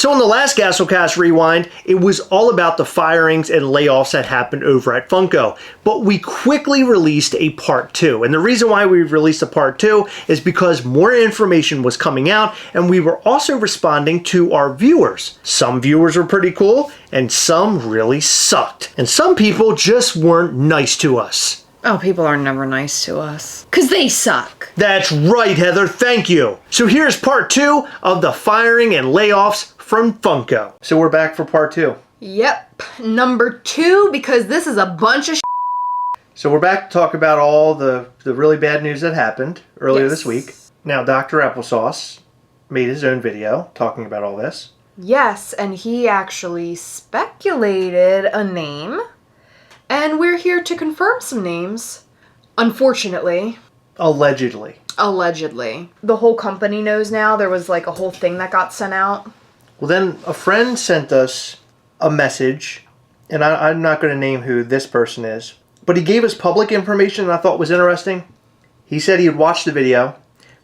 So in the last Gastlecast Rewind, it was all about the firings and layoffs that happened over at Funko. But we quickly released a part 2. And the reason why we released a part 2 is because more information was coming out, and we were also responding to our viewers. Some viewers were pretty cool, and some really sucked. And some people just weren't nice to us. Oh, people are never nice to us. 'Cause they suck. That's right, Heather, thank you. So here's part 2 of the firing and layoffs from Funko. So we're back for part 2. Yep, number 2, because this is a bunch of So we're back to talk about all the really bad news that happened earlier this week. Now, Dr. Applesauce made his own video talking about all this. Yes, and he actually speculated a name. And we're here to confirm some names. Unfortunately. Allegedly. Allegedly. The whole company knows now. There was like a whole thing that got sent out. Well, then a friend sent us a message, and I'm not going to name who this person is, but he gave us public information that I thought was interesting. He said he had watched the video,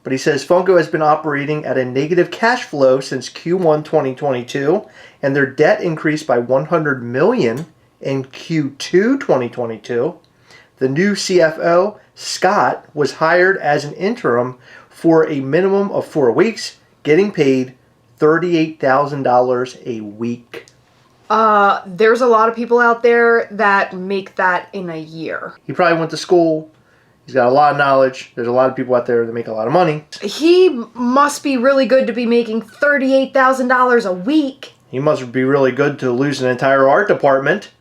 but he says Funko has been operating at a negative cash flow since Q1 2022, and their debt increased by $100 million in Q2 2022. The new CFO, Scott, was hired as an interim for a minimum of 4 weeks, getting paid $38,000 a week. There's a lot of people out there that make that in a year. He probably went to school. He's got a lot of knowledge. There's a lot of people out there that make a lot of money. He must be really good to be making $38,000 a week. He must be really good to lose an entire art department.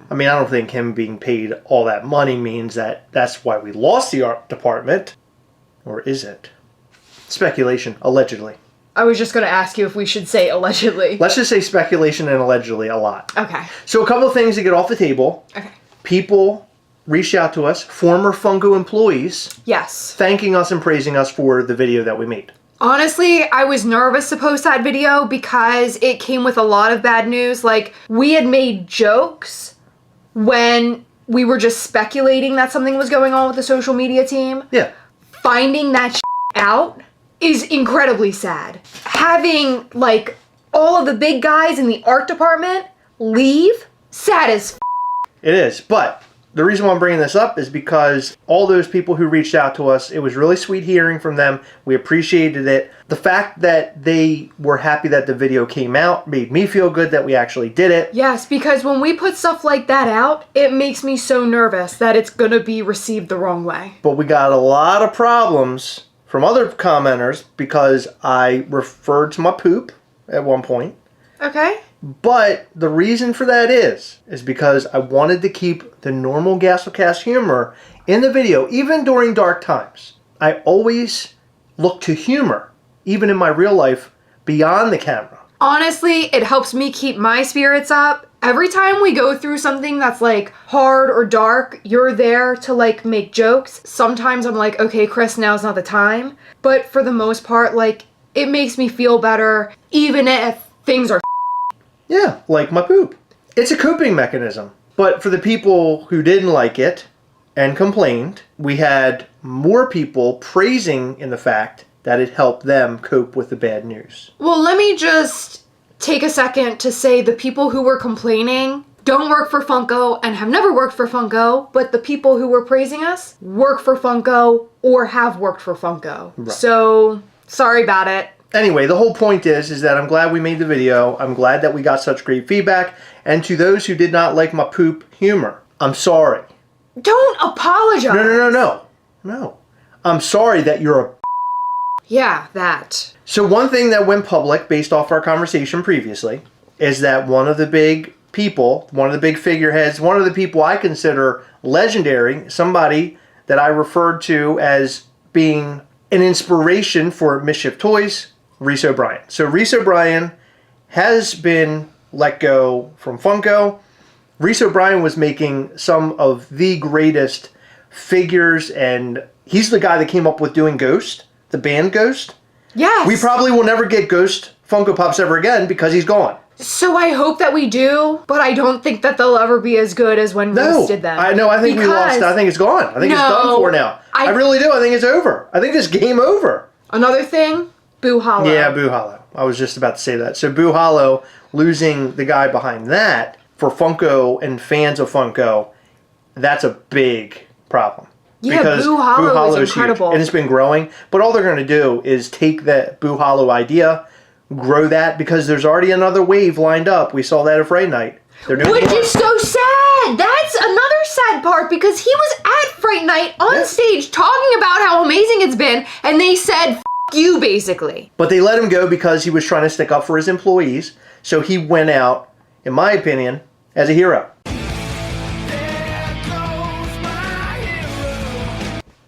I mean, I don't think him being paid all that money means that that's why we lost the art department. Or is it? Speculation, allegedly. I was just going to ask you if we should say allegedly. Let's just say speculation and allegedly a lot. Okay. So a couple of things to get off the table. Okay. People reached out to us, former Funko employees. Yes. Thanking us and praising us for the video that we made. Honestly, I was nervous to post that video because it came with a lot of bad news. Like, we had made jokes when we were just speculating that something was going on with the social media team. Yeah. Finding that out is incredibly sad. Having, like, all of the big guys in the art department leave, sad as It is, but the reason why I'm bringing this up is because all those people who reached out to us, it was really sweet hearing from them. We appreciated it. The fact that they were happy that the video came out made me feel good that we actually did it. Yes, because when we put stuff like that out, it makes me so nervous that it's gonna be received the wrong way. But we got a lot of problems from other commenters because I referred to my poop at one point. Okay. But the reason for that is because I wanted to keep the normal Gastlecast humor in the video, even during dark times. I always look to humor, even in my real life, beyond the camera. Honestly, it helps me keep my spirits up. Every time we go through something that's like hard or dark, you're there to like make jokes. Sometimes I'm like, okay, Chris, now's not the time. But for the most part, like, it makes me feel better, even if things are Yeah, like my poop. It's a coping mechanism. But for the people who didn't like it and complained, we had more people praising in the fact that it helped them cope with the bad news. Well, let me just take a second to say the people who were complaining don't work for Funko and have never worked for Funko, but the people who were praising us work for Funko or have worked for Funko. Right. So, sorry about it. Anyway, the whole point is that I'm glad we made the video. I'm glad that we got such great feedback. And to those who did not like my poop humor, I'm sorry. Don't apologize. No. I'm sorry that you're a Yeah, that. So one thing that went public based off our conversation previously is that one of the big people, one of the big figureheads, one of the people I consider legendary, somebody that I referred to as being an inspiration for MISCHIEF toys, Reese O'Brien. So Reese O'Brien has been let go from Funko. Reese O'Brien was making some of the greatest figures, and he's the guy that came up with doing Ghost, the band Ghost. Yes. We probably will never get Ghost Funko Pops ever again because he's gone. So I hope that we do, but I don't think that they'll ever be as good as when Reese did them. I think we lost. I think it's gone. I think it's done for now. I really do. I think it's over. I think it's game over. Another thing, Boo Hollow. Yeah, Boo Hollow. I was just about to say that. So Boo Hollow losing the guy behind that, for Funko and fans of Funko, that's a big problem. Yeah, Boo Hollow is incredible. Huge, and it's been growing. But all they're going to do is take that Boo Hollow idea, grow that, because there's already another wave lined up. We saw that at Fright Night. Which is so sad. That's another sad part, because he was at Fright Night on stage talking about how amazing it's been, and they said, F you, basically. But they let him go because he was trying to stick up for his employees. So he went out, in my opinion, as a hero.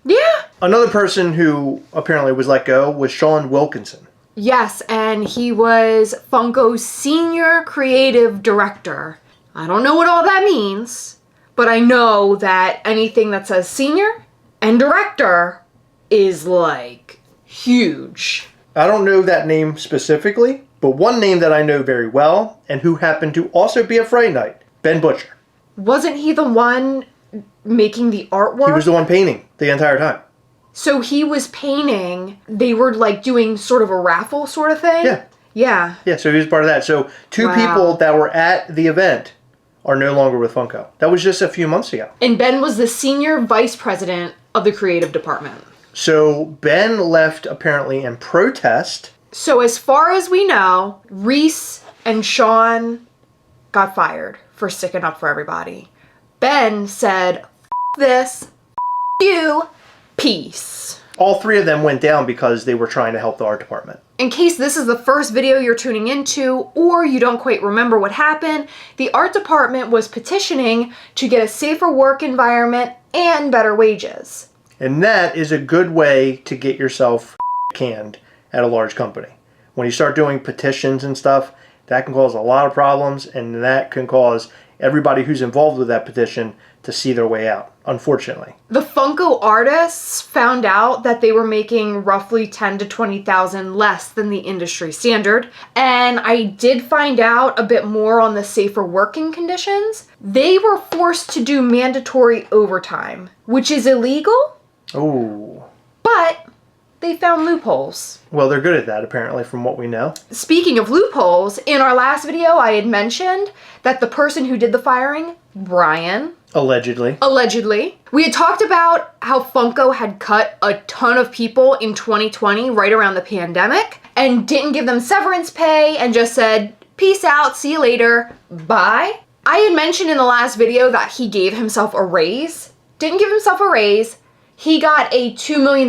Yeah. Another person who apparently was let go was Sean Wilkinson. Yes, and he was Funko's senior creative director. I don't know what all that means, but I know that anything that says senior and director is, like, huge. I don't know that name specifically, but one name that I know very well, and who happened to also be at Fright Night, Ben Butcher. Wasn't he the one making the artwork? He was the one painting the entire time. So he was painting, they were like doing sort of a raffle sort of thing? Yeah. Yeah. Yeah, so he was part of that. So two people that were at the event are no longer with Funko. That was just a few months ago. And Ben was the senior vice president of the creative department. So Ben left apparently in protest. So as far as we know, Reese and Sean got fired for sticking up for everybody. Ben said, F this, F you, peace. All three of them went down because they were trying to help the art department. In case this is the first video you're tuning into, or you don't quite remember what happened, the art department was petitioning to get a safer work environment and better wages. And that is a good way to get yourself canned at a large company. When you start doing petitions and stuff, that can cause a lot of problems, and that can cause everybody who's involved with that petition to see their way out, unfortunately. The Funko artists found out that they were making roughly $10,000 to $20,000 less than the industry standard, and I did find out a bit more on the safer working conditions. They were forced to do mandatory overtime, which is illegal. Oh. But they found loopholes. Well, they're good at that, apparently, from what we know. Speaking of loopholes, in our last video, I had mentioned that the person who did the firing, Brian, Allegedly. We had talked about how Funko had cut a ton of people in 2020, right around the pandemic, and didn't give them severance pay and just said, peace out, see you later, bye. I had mentioned in the last video that he gave himself a raise. Didn't give himself a raise. He got a $2 million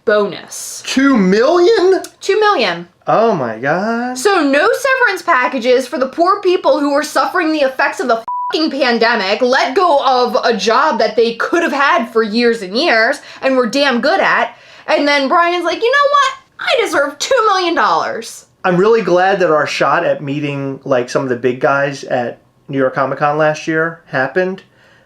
bonus. $2 million? $2 million. Oh my God. So no severance packages for the poor people who were suffering the effects of the fucking pandemic, let go of a job that they could have had for years and years and were damn good at. And then Brian's like, you know what? I deserve $2 million. I'm really glad that our shot at meeting like some of the big guys at New York Comic Con last year happened,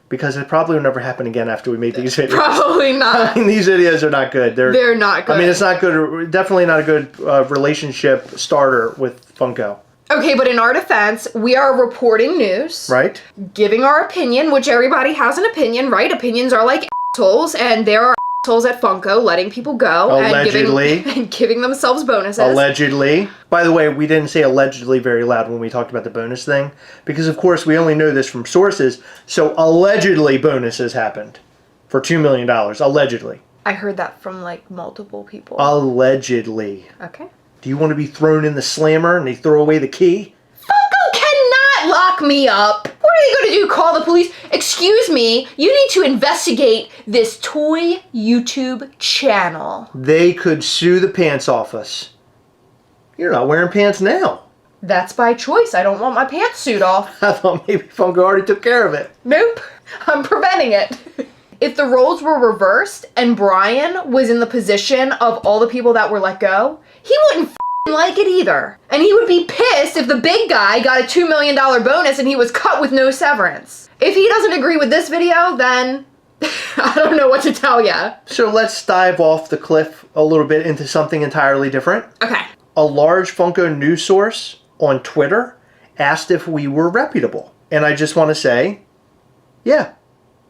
because it probably will never happen again after we made these videos. Probably not. I mean, these videos are not good. They're not good. I mean, it's not good. Definitely not a good relationship starter with Funko. Okay, but in our defense, we are reporting news. Right. Giving our opinion, which everybody has an opinion, right? Opinions are like assholes, and there are assholes at Funko letting people go. Allegedly. And giving themselves bonuses. Allegedly. By the way, we didn't say allegedly very loud when we talked about the bonus thing, because of course we only know this from sources, so allegedly bonuses happened for $2 million. Allegedly. I heard that from like multiple people. Allegedly. Okay. Do you want to be thrown in the slammer and they throw away the key? Funko cannot lock me up. What are they going to do? Call the police? Excuse me, you need to investigate this toy YouTube channel. They could sue the pants off us. You're not wearing pants now. That's by choice. I don't want my pantsuit off. I thought maybe Funko already took care of it. Nope. I'm preventing it. If the roles were reversed and Brian was in the position of all the people that were let go, he wouldn't like it either. And he would be pissed if the big guy got a $2 million bonus and he was cut with no severance. If he doesn't agree with this video, then I don't know what to tell ya. So let's dive off the cliff a little bit into something entirely different. Okay. A large Funko news source on Twitter asked if we were reputable. And I just want to say, yeah.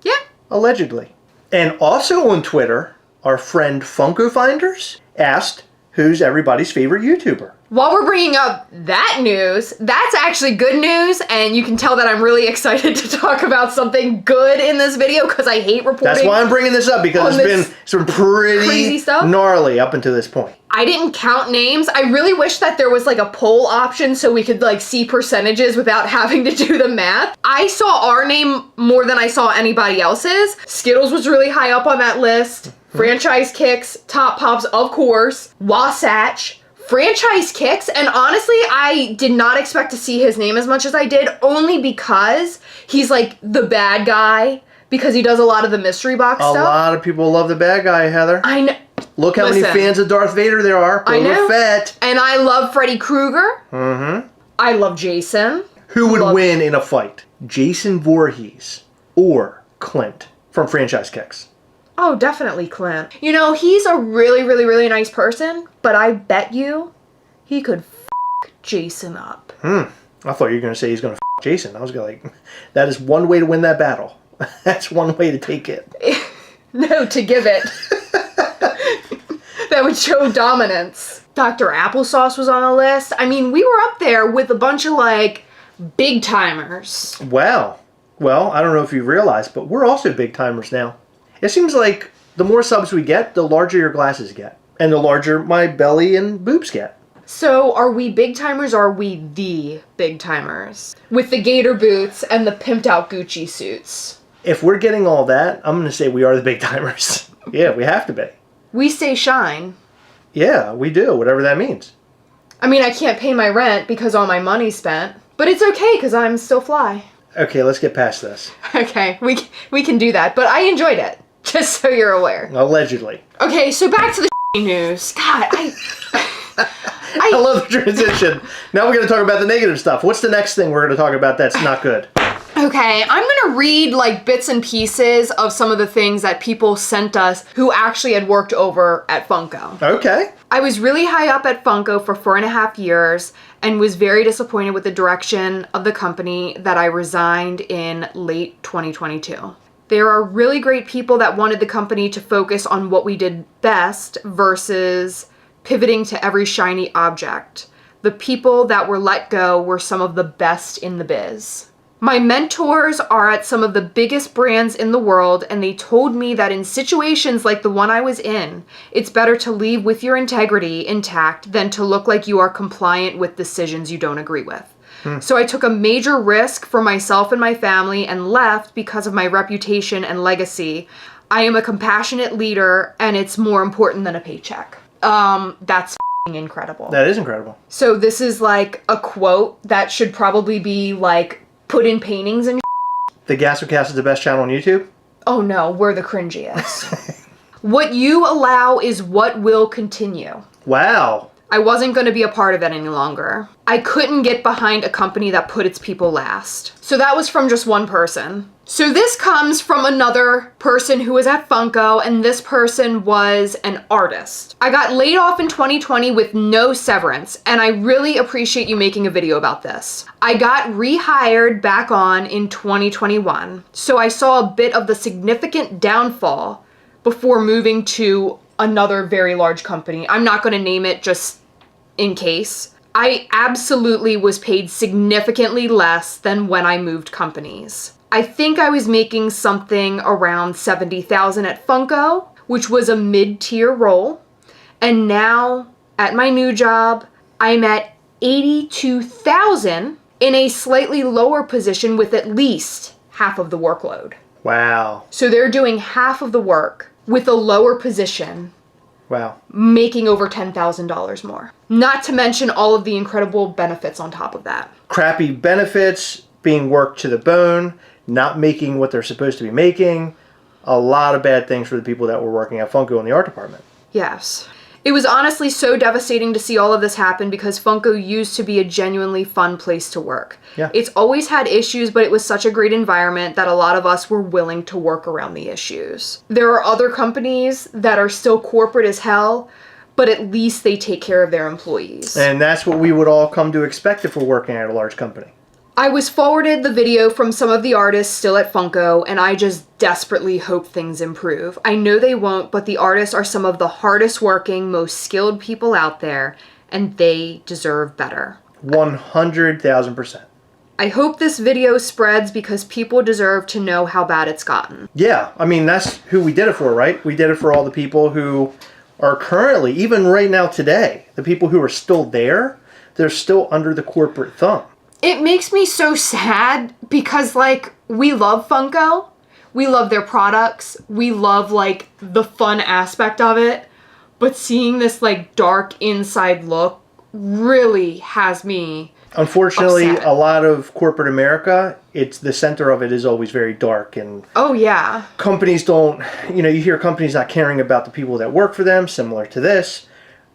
Yeah. Allegedly. And also on Twitter, our friend Funko Finders asked who's everybody's favorite YouTuber. While we're bringing up that news, that's actually good news, and you can tell that I'm really excited to talk about something good in this video because I hate reporting. That's why I'm bringing this up, because it's been some pretty crazy stuff. Gnarly up until this point. I didn't count names. I really wish that there was like a poll option so we could like see percentages without having to do the math. I saw our name more than I saw anybody else's. Skittles was really high up on that list. Franchise Kicks, Top Pops, of course, Wasatch, Franchise Kicks, and honestly, I did not expect to see his name as much as I did, only because he's like the bad guy, because he does a lot of the mystery box stuff. A lot of people love the bad guy, Heather. I know. Look how many fans of Darth Vader there are. I know. Fett. And I love Freddy Krueger. Mm-hmm. I love Jason. Who would win in a fight? Jason Voorhees or Clint from Franchise Kicks? Oh, definitely Clint. You know, he's a really, really, really nice person, but I bet you he could f*** Jason up. I thought you were going to say he's going to f*** Jason. I was going to that is one way to win that battle. That's one way to take it. No, to give it. That would show dominance. Dr. Applesauce was on the list. I mean, we were up there with a bunch of, like, big timers. Wow. Well, I don't know if you realize, but we're also big timers now. It seems like the more subs we get, the larger your glasses get. And the larger my belly and boobs get. So, are we big timers or are we the big timers? With the gator boots and the pimped out Gucci suits. If we're getting all that, I'm going to say we are the big timers. Yeah, we have to be. We stay shine. Yeah, we do, whatever that means. I mean, I can't pay my rent because all my money's spent. But it's okay because I'm still fly. Okay, let's get past this. Okay, we can do that. But I enjoyed it. Just so you're aware. Allegedly. Okay, so back to the news. God, I love the transition. Now we're going to talk about the negative stuff. What's the next thing we're going to talk about that's not good? Okay, I'm going to read like bits and pieces of some of the things that people sent us who actually had worked over at Funko. Okay. I was really high up at Funko for 4.5 years and was very disappointed with the direction of the company that I resigned in late 2022. There are really great people that wanted the company to focus on what we did best versus pivoting to every shiny object. The people that were let go were some of the best in the biz. My mentors are at some of the biggest brands in the world, and they told me that in situations like the one I was in, it's better to leave with your integrity intact than to look like you are compliant with decisions you don't agree with. So I took a major risk for myself and my family and left because of my reputation and legacy. I am a compassionate leader, and it's more important than a paycheck. That's incredible. That is incredible. So this is like a quote that should probably be like put in paintings and The Gastlecast is the best channel on YouTube? Oh no, we're the cringiest. What you allow is what will continue. Wow. I wasn't going to be a part of it any longer. I couldn't get behind a company that put its people last. So that was from just one person. So this comes from another person who was at Funko, and this person was an artist. I got laid off in 2020 with no severance, and I really appreciate you making a video about this. I got rehired back on in 2021, so I saw a bit of the significant downfall before moving to another very large company. I'm not going to name it just in case. I absolutely was paid significantly less than when I moved companies. I think I was making something around $70,000 at Funko, which was a mid-tier role. And now at my new job, I'm at $82,000 in a slightly lower position with at least half of the workload. Wow. So they're doing half of the work with a lower position. Wow. Making over $10,000 more. Not to mention all of the incredible benefits on top of that. Crappy benefits, being worked to the bone, not making what they're supposed to be making. A lot of bad things for the people that were working at Funko in the art department. Yes. It was honestly so devastating to see all of this happen because Funko used to be a genuinely fun place to work. Yeah. It's always had issues, but it was such a great environment that a lot of us were willing to work around the issues. There are other companies that are still corporate as hell, but at least they take care of their employees. And that's what we would all come to expect if we're working at a large company. I was forwarded the video from some of the artists still at Funko, and I just desperately hope things improve. I know they won't, but the artists are some of the hardest working, most skilled people out there, and they deserve better. 100,000%. I hope this video spreads because people deserve to know how bad it's gotten. Yeah, I mean, that's who we did it for, right? We did it for all the people who are currently, even right now today, the people who are still there, they're still under the corporate thumb. It makes me so sad because, like, we love Funko. We love their products. We love, like, the fun aspect of it. But seeing this, like, dark inside look really has me Unfortunately, upset. a lot of corporate America, it's the center of it is always very dark, and Oh, yeah. companies don't, you know, you hear companies not caring about the people that work for them, similar to this.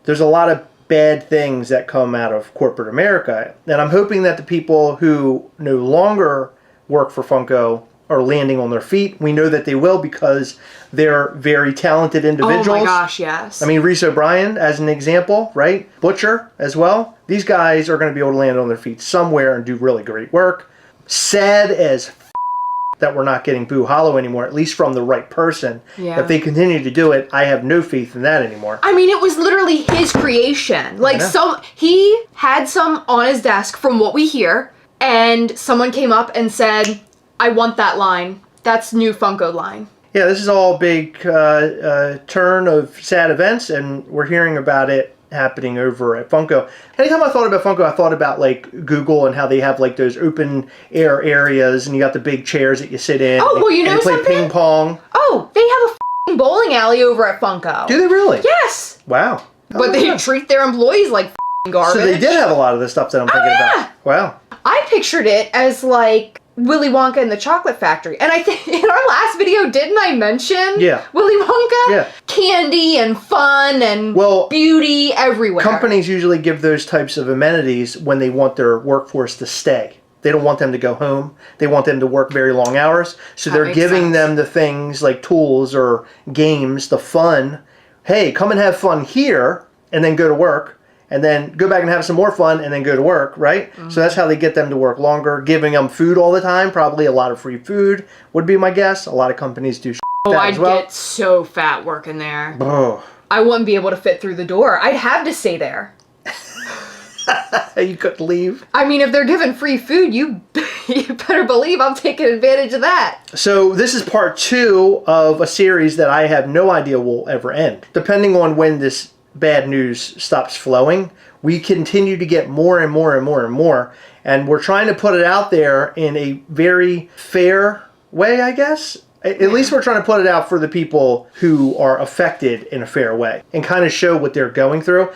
There's a lot of bad things that come out of corporate America, and I'm hoping that the people who no longer work for Funko are landing on their feet. We know that they will because they're very talented individuals. Oh my gosh, yes. I mean, Reese O'Brien, as an example, right? Butcher as well. These guys are going to be able to land on their feet somewhere and do really great work. Sad as that we're not getting Boo Hollow anymore, at least from the right person. Yeah. If they continue to do it, I have no faith in that anymore. I mean, it was literally his creation. Like, he had some on his desk from what we hear, and someone came up and said, I want that line. That's new Funko line. Yeah, this is all a big turn of sad events, and we're hearing about it happening over at Funko. Anytime I thought about Funko, I thought about like Google and how they have like those open air areas, and you got the big chairs that you sit in. Oh, well, you know and play something? ping pong. Oh, they have a f***ing bowling alley over at Funko. Do they really? Yes. Wow. But they treat their employees like f***ing garbage. So they did have a lot of the stuff that I'm thinking about. Wow. I pictured it as like Willy Wonka and the Chocolate Factory. And I think in our last video, didn't I mention Willy Wonka? Yeah. Candy and fun and beauty everywhere. Companies usually give those types of amenities when they want their workforce to stay. They don't want them to go home. They want them to work very long hours. So they're giving them the things like tools or games, the fun. Hey, come and have fun here and then go to work. And then go back and have some more fun and then go to work, right? Mm-hmm. So that's how they get them to work longer. Giving them food all the time, probably a lot of free food would be my guess. A lot of companies do that as well. I'd get so fat working there. Oh. I wouldn't be able to fit through the door. I'd have to stay there. You couldn't leave. I mean, if they're giving free food, you better believe I'm taking advantage of that. So this is part 2 of a series that I have no idea will ever end. Depending on when this bad news stops flowing, we continue to get more and more and more and more, and we're trying to put it out there in a very fair way, I guess. At least we're trying to put it out for the people who are affected in a fair way and kind of show what they're going through.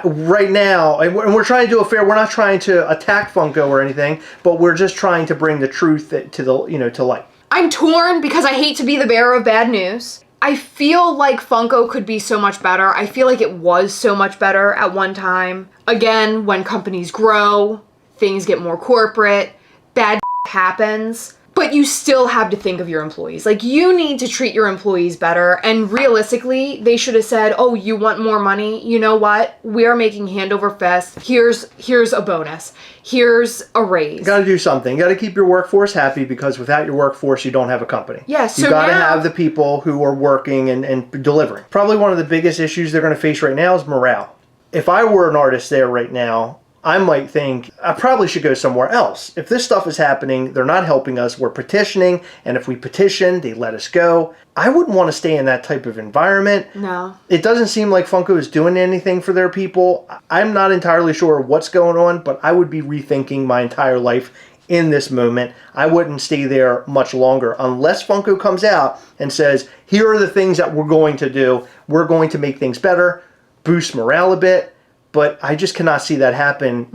Right now, and we're trying to do a fair, we're not trying to attack Funko or anything, but we're just trying to bring the truth to the, to light. I'm torn because I hate to be the bearer of bad news. I feel like Funko could be so much better. I feel like it was so much better at one time. Again, when companies grow, things get more corporate, bad happens, but you still have to think of your employees. Like, you need to treat your employees better, and realistically, they should have said, oh, you want more money? You know what? We're making hand over fist. Here's a bonus. Here's a raise. You gotta do something. You gotta keep your workforce happy, because without your workforce, you don't have a company. Yeah, so you gotta have the people who are working and delivering. Probably one of the biggest issues they're gonna face right now is morale. If I were an artist there right now, I might think, I probably should go somewhere else. If this stuff is happening, they're not helping us, we're petitioning, and if we petition, they let us go. I wouldn't want to stay in that type of environment. No. It doesn't seem like Funko is doing anything for their people. I'm not entirely sure what's going on, but I would be rethinking my entire life in this moment. I wouldn't stay there much longer unless Funko comes out and says, here are the things that we're going to do. We're going to make things better, boost morale a bit. But I just cannot see that happen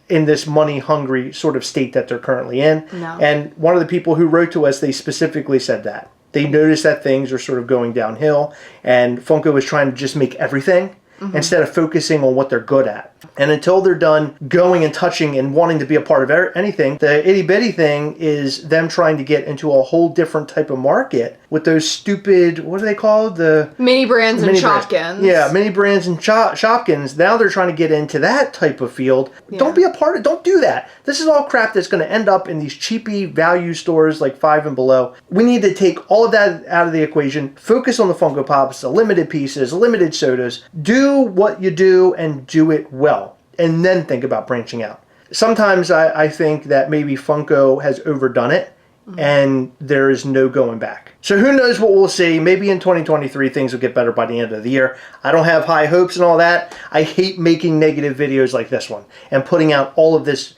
in this money-hungry sort of state that they're currently in. No. And one of the people who wrote to us, they specifically said that. They noticed that things are sort of going downhill, and Funko is trying to just make everything instead of focusing on what they're good at. And until they're done going and touching and wanting to be a part of anything, the itty-bitty thing is them trying to get into a whole different type of market with those stupid, what are they called? The mini brands and mini brands. Shopkins. Yeah, mini brands and Shopkins. Now they're trying to get into that type of field. Yeah. Don't be a part of. Don't do that. This is all crap that's going to end up in these cheapy value stores like 5 and below. We need to take all of that out of the equation. Focus on the Funko Pops, the limited pieces, limited sodas. Do what you do and do it well, and then think about branching out. Sometimes I think that maybe Funko has overdone it. And there is no going back. So who knows what we'll see. Maybe in 2023 things will get better by the end of the year. I don't have high hopes and all that. I hate making negative videos like this one and putting out all of this,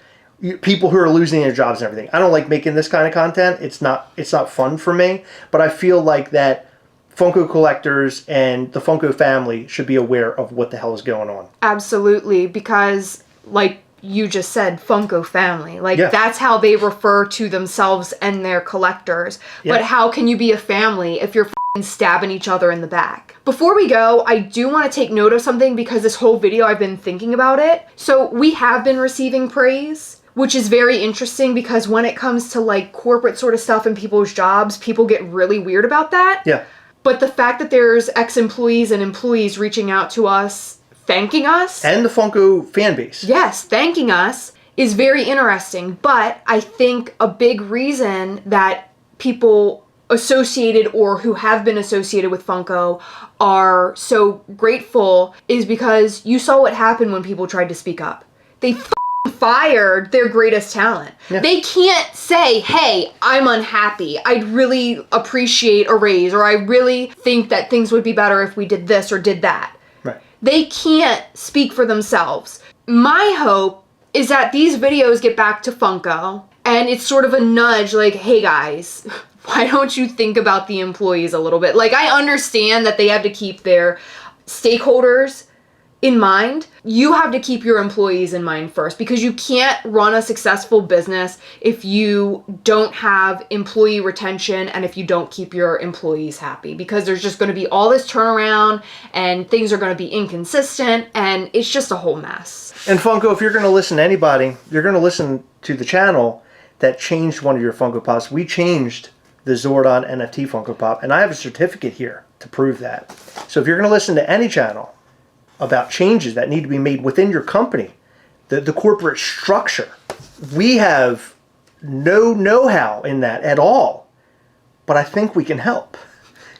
people who are losing their jobs and everything. I don't like making this kind of content. It's not fun for me. But I feel like that Funko collectors and the Funko family should be aware of what the hell is going on. Absolutely, because like you just said, Funko family. Like, that's how they refer to themselves and their collectors. Yeah. But how can you be a family if you're f***ing stabbing each other in the back? Before we go, I do want to take note of something because this whole video I've been thinking about it. So we have been receiving praise, which is very interesting because when it comes to like corporate sort of stuff and people's jobs, people get really weird about that. Yeah. But the fact that there's ex-employees and employees reaching out to us thanking us. And the Funko fan base. Yes, thanking us is very interesting. But I think a big reason that people associated or who have been associated with Funko are so grateful is because you saw what happened when people tried to speak up. They fired their greatest talent. Yeah. They can't say, hey, I'm unhappy. I'd really appreciate a raise, or I really think that things would be better if we did this or did that. They can't speak for themselves. My hope is that these videos get back to Funko and it's sort of a nudge like, hey guys, why don't you think about the employees a little bit? Like, I understand that they have to keep their stakeholders in mind. You have to keep your employees in mind first because you can't run a successful business if you don't have employee retention and if you don't keep your employees happy, because there's just going to be all this turnaround and things are going to be inconsistent and it's just a whole mess. And Funko, if you're going to listen to anybody, you're going to listen to the channel that changed one of your Funko Pops. We changed the Zordon NFT Funko Pop, and I have a certificate here to prove that. So if you're going to listen to any channel about changes that need to be made within your company, the corporate structure, we have no know-how in that at all. But I think we can help.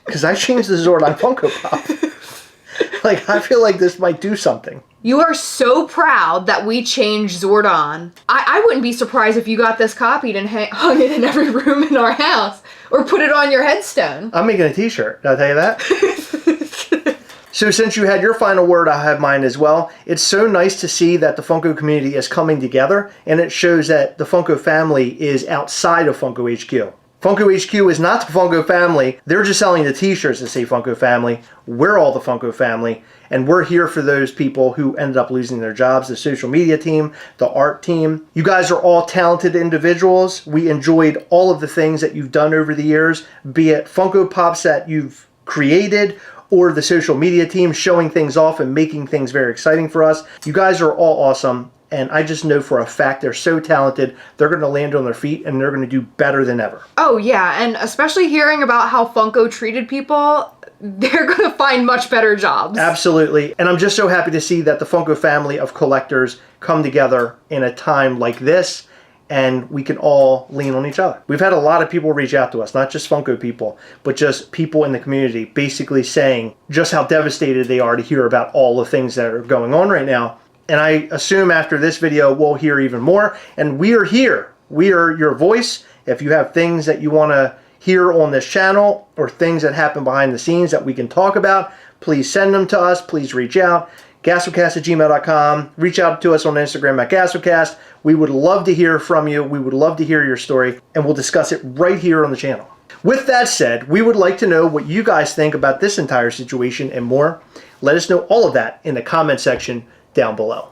Because I changed the Zordon Funko Pop. Like, I feel like this might do something. You are so proud that we changed Zordon. I wouldn't be surprised if you got this copied and hung it in every room in our house. Or put it on your headstone. I'm making a t-shirt. Did I tell you that? So since you had your final word, I have mine as well. It's so nice to see that the Funko community is coming together, and it shows that the Funko family is outside of Funko HQ. Funko HQ is not the Funko family. They're just selling the t-shirts that say Funko family. We're all the Funko family, and we're here for those people who ended up losing their jobs, the social media team, the art team. You guys are all talented individuals. We enjoyed all of the things that you've done over the years, be it Funko Pops that you've created or the social media team showing things off and making things very exciting for us. You guys are all awesome, and I just know for a fact they're so talented, they're going to land on their feet and they're going to do better than ever. Oh yeah, and especially hearing about how Funko treated people, they're going to find much better jobs. Absolutely, and I'm just so happy to see that the Funko family of collectors come together in a time like this, and we can all lean on each other. We've had a lot of people reach out to us, not just Funko people, but just people in the community basically saying just how devastated they are to hear about all the things that are going on right now. And I assume after this video, we'll hear even more. And we are here. We are your voice. If you have things that you want to hear on this channel or things that happen behind the scenes that we can talk about, please send them to us. Please reach out. Gastlecast@gmail.com. Reach out to us on Instagram at Gastlecast. We would love to hear from you. We would love to hear your story, and we'll discuss it right here on the channel. With that said, we would like to know what you guys think about this entire situation and more. Let us know all of that in the comment section down below.